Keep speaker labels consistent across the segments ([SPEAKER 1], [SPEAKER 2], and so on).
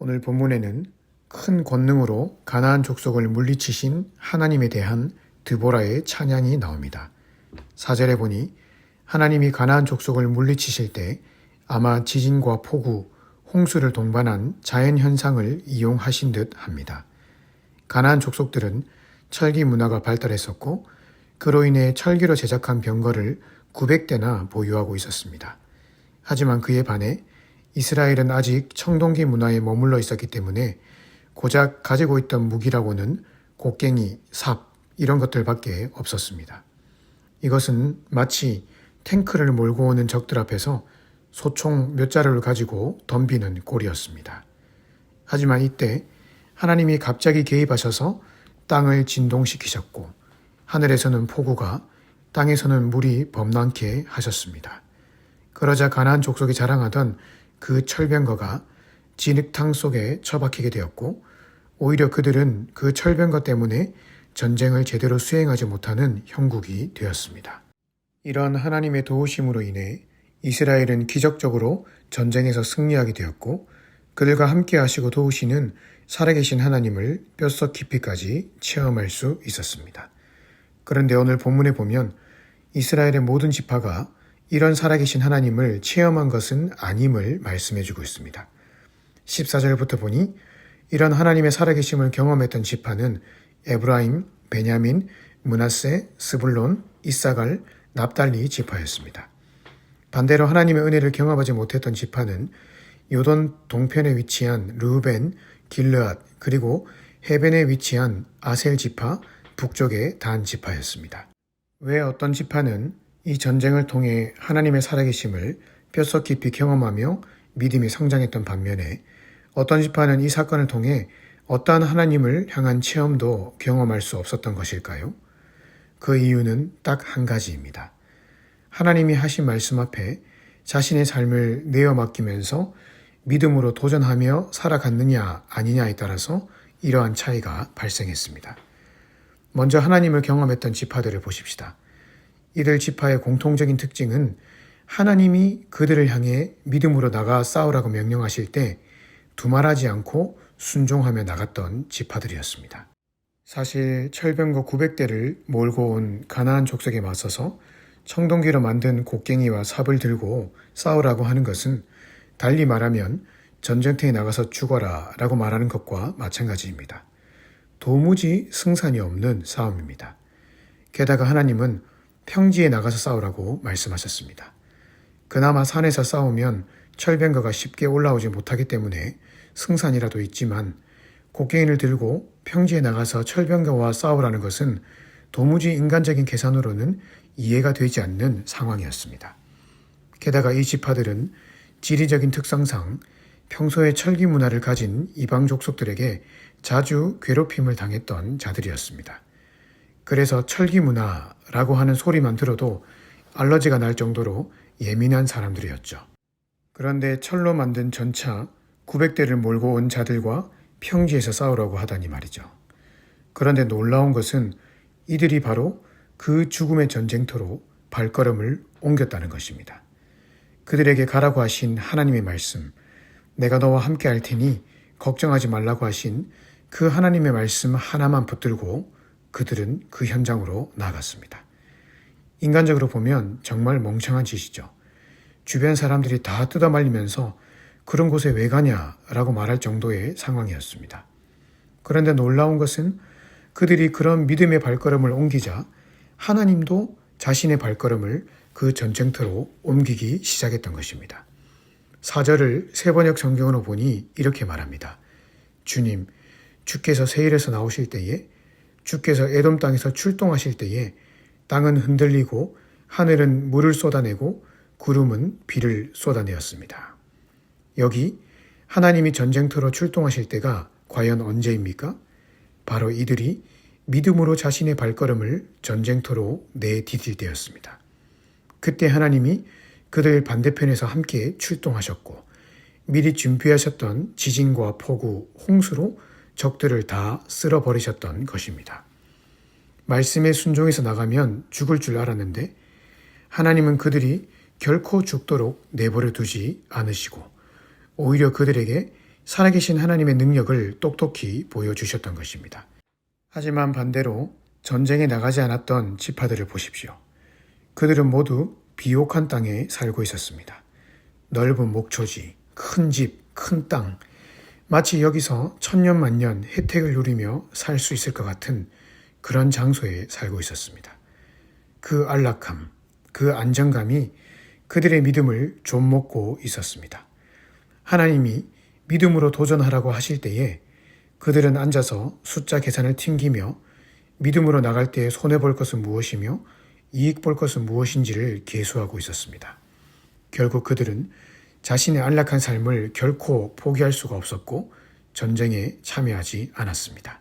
[SPEAKER 1] 오늘 본문에는 큰 권능으로 가나안 족속을 물리치신 하나님에 대한 드보라의 찬양이 나옵니다. 4절에 보니 하나님이 가나안 족속을 물리치실 때 아마 지진과 폭우, 홍수를 동반한 자연현상을 이용하신 듯 합니다. 가나안 족속들은 철기 문화가 발달했었고 그로 인해 철기로 제작한 병거를 900대나 보유하고 있었습니다. 하지만 그에 반해 이스라엘은 아직 청동기 문화에 머물러 있었기 때문에 고작 가지고 있던 무기라고는 곡괭이, 삽 이런 것들밖에 없었습니다. 이것은 마치 탱크를 몰고 오는 적들 앞에서 소총 몇 자루를 가지고 덤비는 꼴이었습니다. 하지만 이때 하나님이 갑자기 개입하셔서 땅을 진동시키셨고 하늘에서는 폭우가 땅에서는 물이 범람케 하셨습니다. 그러자 가나안 족속이 자랑하던 그 철병거가 진흙탕 속에 처박히게 되었고 오히려 그들은 그 철병거 때문에 전쟁을 제대로 수행하지 못하는 형국이 되었습니다. 이런 하나님의 도우심으로 인해 이스라엘은 기적적으로 전쟁에서 승리하게 되었고 그들과 함께 하시고 도우시는 살아계신 하나님을 뼛속 깊이까지 체험할 수 있었습니다. 그런데 오늘 본문에 보면 이스라엘의 모든 지파가 이런 살아계신 하나님을 체험한 것은 아님을 말씀해주고 있습니다. 14절부터 보니 이런 하나님의 살아계심을 경험했던 지파는 에브라임, 베냐민, 므낫세, 스불론, 이사갈, 납달리 지파였습니다. 반대로 하나님의 은혜를 경험하지 못했던 지파는 요돈 동편에 위치한 르우벤, 길르앗 그리고 해변에 위치한 아셀 지파, 북쪽의 단 지파였습니다. 왜 어떤 지파는 이 전쟁을 통해 하나님의 살아계심을 뼛속 깊이 경험하며 믿음이 성장했던 반면에 어떤 지파는 이 사건을 통해 어떠한 하나님을 향한 체험도 경험할 수 없었던 것일까요? 그 이유는 딱 한 가지입니다. 하나님이 하신 말씀 앞에 자신의 삶을 내어 맡기면서 믿음으로 도전하며 살아갔느냐 아니냐에 따라서 이러한 차이가 발생했습니다. 먼저 하나님을 경험했던 지파들을 보십시다. 이들 지파의 공통적인 특징은 하나님이 그들을 향해 믿음으로 나가 싸우라고 명령하실 때 두말하지 않고 순종하며 나갔던 지파들이었습니다. 사실 철병거 900대를 몰고 온 가나안 족속에 맞서서 청동기로 만든 곡괭이와 삽을 들고 싸우라고 하는 것은 달리 말하면 전쟁터에 나가서 죽어라 라고 말하는 것과 마찬가지입니다. 도무지 승산이 없는 싸움입니다. 게다가 하나님은 평지에 나가서 싸우라고 말씀하셨습니다. 그나마 산에서 싸우면 철병거가 쉽게 올라오지 못하기 때문에 승산이라도 있지만 곡괭이를 들고 평지에 나가서 철병거와 싸우라는 것은 도무지 인간적인 계산으로는 이해가 되지 않는 상황이었습니다. 게다가 이 지파들은 지리적인 특성상 평소에 철기 문화를 가진 이방 족속들에게 자주 괴롭힘을 당했던 자들이었습니다. 그래서 철기 문화라고 하는 소리만 들어도 알러지가 날 정도로 예민한 사람들이었죠. 그런데 철로 만든 전차 900대를 몰고 온 자들과 평지에서 싸우라고 하다니 말이죠. 그런데 놀라운 것은 이들이 바로 그 죽음의 전쟁터로 발걸음을 옮겼다는 것입니다. 그들에게 가라고 하신 하나님의 말씀, 내가 너와 함께 할 테니 걱정하지 말라고 하신 그 하나님의 말씀 하나만 붙들고 그들은 그 현장으로 나아갔습니다. 인간적으로 보면 정말 멍청한 짓이죠. 주변 사람들이 다 뜯어말리면서 그런 곳에 왜 가냐라고 말할 정도의 상황이었습니다. 그런데 놀라운 것은 그들이 그런 믿음의 발걸음을 옮기자 하나님도 자신의 발걸음을 그 전쟁터로 옮기기 시작했던 것입니다. 4절을 세번역 성경으로 보니 이렇게 말합니다. 주님, 주께서 세일에서 나오실 때에 주께서 에돔 땅에서 출동하실 때에 땅은 흔들리고 하늘은 물을 쏟아내고 구름은 비를 쏟아내었습니다. 여기 하나님이 전쟁터로 출동하실 때가 과연 언제입니까? 바로 이들이 믿음으로 자신의 발걸음을 전쟁터로 내디딜 때였습니다. 그때 하나님이 그들 반대편에서 함께 출동하셨고 미리 준비하셨던 지진과 폭우, 홍수로 적들을 다 쓸어버리셨던 것입니다. 말씀에 순종해서 나가면 죽을 줄 알았는데 하나님은 그들이 결코 죽도록 내버려 두지 않으시고 오히려 그들에게 살아계신 하나님의 능력을 똑똑히 보여주셨던 것입니다. 하지만 반대로 전쟁에 나가지 않았던 지파들을 보십시오. 그들은 모두 비옥한 땅에 살고 있었습니다. 넓은 목초지, 큰 집, 큰 땅, 마치 여기서 천년만년 혜택을 누리며 살 수 있을 것 같은 그런 장소에 살고 있었습니다. 그 안락함, 그 안정감이 그들의 믿음을 좀먹고 있었습니다. 하나님이 믿음으로 도전하라고 하실 때에 그들은 앉아서 숫자 계산을 튕기며 믿음으로 나갈 때에 손해볼 것은 무엇이며 이익 볼 것은 무엇인지를 계수하고 있었습니다. 결국 그들은 자신의 안락한 삶을 결코 포기할 수가 없었고 전쟁에 참여하지 않았습니다.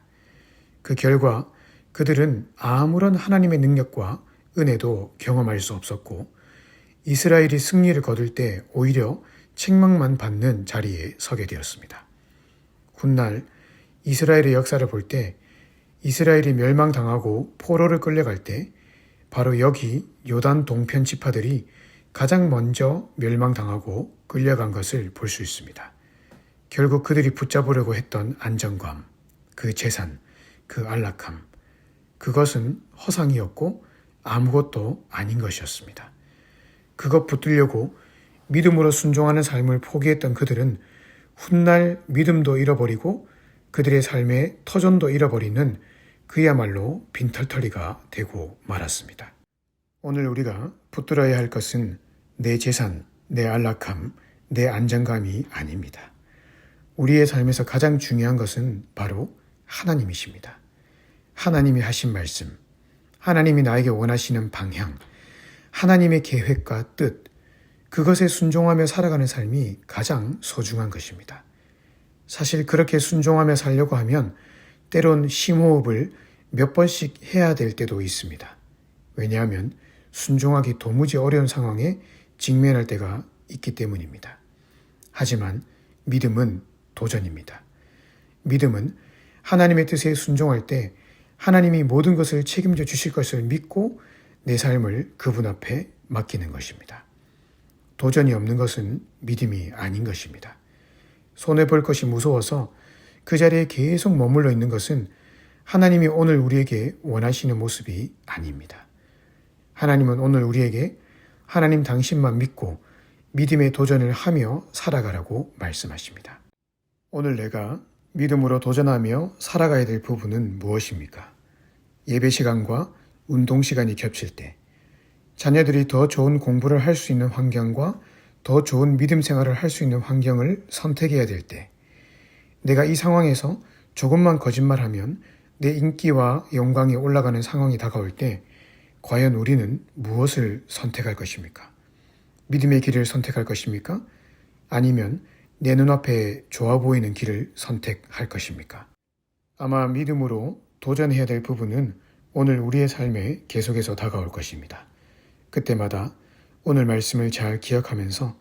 [SPEAKER 1] 그 결과 그들은 아무런 하나님의 능력과 은혜도 경험할 수 없었고 이스라엘이 승리를 거둘 때 오히려 책망만 받는 자리에 서게 되었습니다. 훗날 이스라엘의 역사를 볼 때 이스라엘이 멸망당하고 포로를 끌려갈 때 바로 여기 요단 동편 지파들이 가장 먼저 멸망당하고 끌려간 것을 볼 수 있습니다. 결국 그들이 붙잡으려고 했던 안정감, 그 재산, 그 안락함, 그것은 허상이었고 아무것도 아닌 것이었습니다. 그것 붙들려고 믿음으로 순종하는 삶을 포기했던 그들은 훗날 믿음도 잃어버리고 그들의 삶의 터전도 잃어버리는 그야말로 빈털터리가 되고 말았습니다. 오늘 우리가 붙들어야 할 것은 내 재산, 내 안락함, 내 안정감이 아닙니다. 우리의 삶에서 가장 중요한 것은 바로 하나님이십니다. 하나님이 하신 말씀, 하나님이 나에게 원하시는 방향, 하나님의 계획과 뜻, 그것에 순종하며 살아가는 삶이 가장 소중한 것입니다. 사실 그렇게 순종하며 살려고 하면 때론 심호흡을 몇 번씩 해야 될 때도 있습니다. 왜냐하면 순종하기 도무지 어려운 상황에 직면할 때가 있기 때문입니다. 하지만 믿음은 도전입니다. 믿음은 하나님의 뜻에 순종할 때 하나님이 모든 것을 책임져 주실 것을 믿고 내 삶을 그분 앞에 맡기는 것입니다. 도전이 없는 것은 믿음이 아닌 것입니다. 손해볼 것이 무서워서 그 자리에 계속 머물러 있는 것은 하나님이 오늘 우리에게 원하시는 모습이 아닙니다. 하나님은 오늘 우리에게 하나님 당신만 믿고 믿음의 도전을 하며 살아가라고 말씀하십니다. 오늘 내가 믿음으로 도전하며 살아가야 될 부분은 무엇입니까? 예배 시간과 운동 시간이 겹칠 때, 자녀들이 더 좋은 공부를 할 수 있는 환경과 더 좋은 믿음 생활을 할 수 있는 환경을 선택해야 될 때, 내가 이 상황에서 조금만 거짓말하면 내 인기와 영광이 올라가는 상황이 다가올 때 과연 우리는 무엇을 선택할 것입니까? 믿음의 길을 선택할 것입니까? 아니면 내 눈앞에 좋아 보이는 길을 선택할 것입니까? 아마 믿음으로 도전해야 될 부분은 오늘 우리의 삶에 계속해서 다가올 것입니다. 그때마다 오늘 말씀을 잘 기억하면서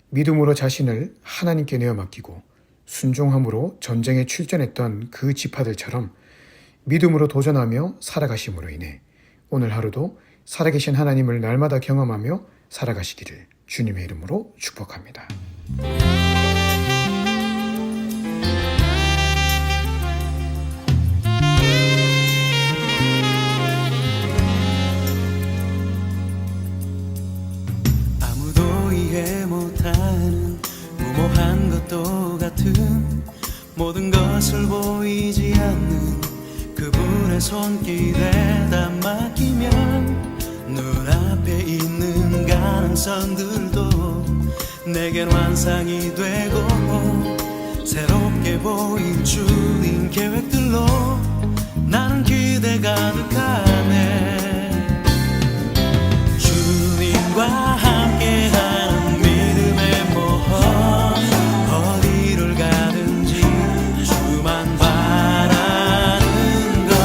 [SPEAKER 1] 믿음으로 자신을 하나님께 내어 맡기고 순종함으로 전쟁에 출전했던 그 지파들처럼 믿음으로 도전하며 살아가심으로 인해 오늘 하루도 살아계신 하나님을 날마다 경험하며 살아가시기를 주님의 이름으로 축복합니다.
[SPEAKER 2] 아무도 이해 못하는 무모한 것도 같은 모든 것을 보이지 않는 그분의 손길에다 맡기면 눈앞에 있는 가능성들도 내겐 환상이 되고 새롭게 보일 줄인 계획들로 나는 기대 가득하네. 주님과 함께하는 믿음의 모험, 어디를 가든지 주만 바라는 것.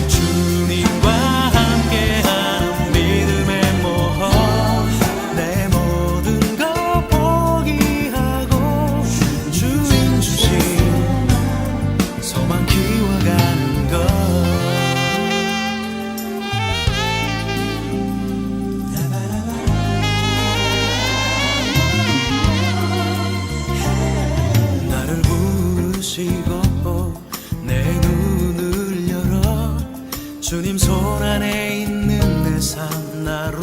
[SPEAKER 2] 주님과 함께하는 믿음의 모험, 내 모든 것 포기하고 주인 주신 주님 손 안에 있는 내 삶 나로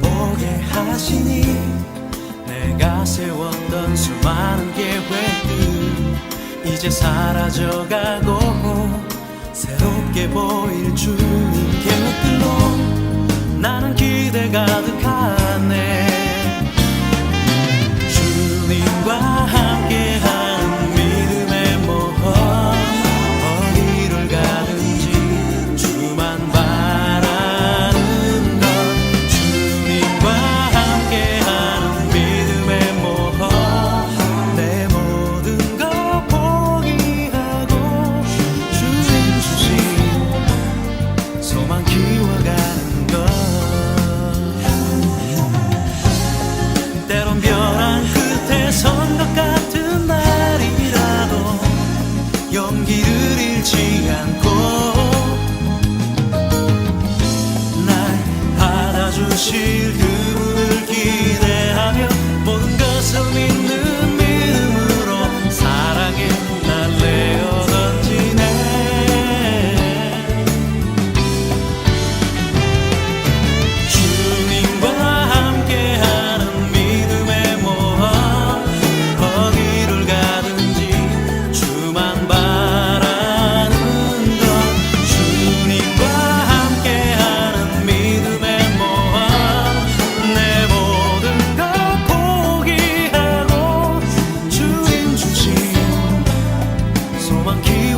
[SPEAKER 2] 보게 하시니 내가 세웠던 수많은 계획들 이제 사라져가고 새롭게 보일 주님 계획들로 나는 기대 가득하네. 주님과 함께하는 믿음의 모험 어디를 가든지 주만 바라는 것 주님과 함께하는 믿음의 모험 내 모든 것 포기하고 주님 주신 소망 키워가는 것 때론 벼랑 끝에 선 것 같은 날이라도 용기를 잃지 않고 날 받아주실 그분을 기대하며 모든 것을 믿는 믿음으로 사랑에 날 내어 던지네. 주님과 함께하는 믿음의 모험 어디를 가든지 주만 바라는 것 주님과 함께하는 믿음의 모험 내 모든 것 포기하고 주님 주신 소망 키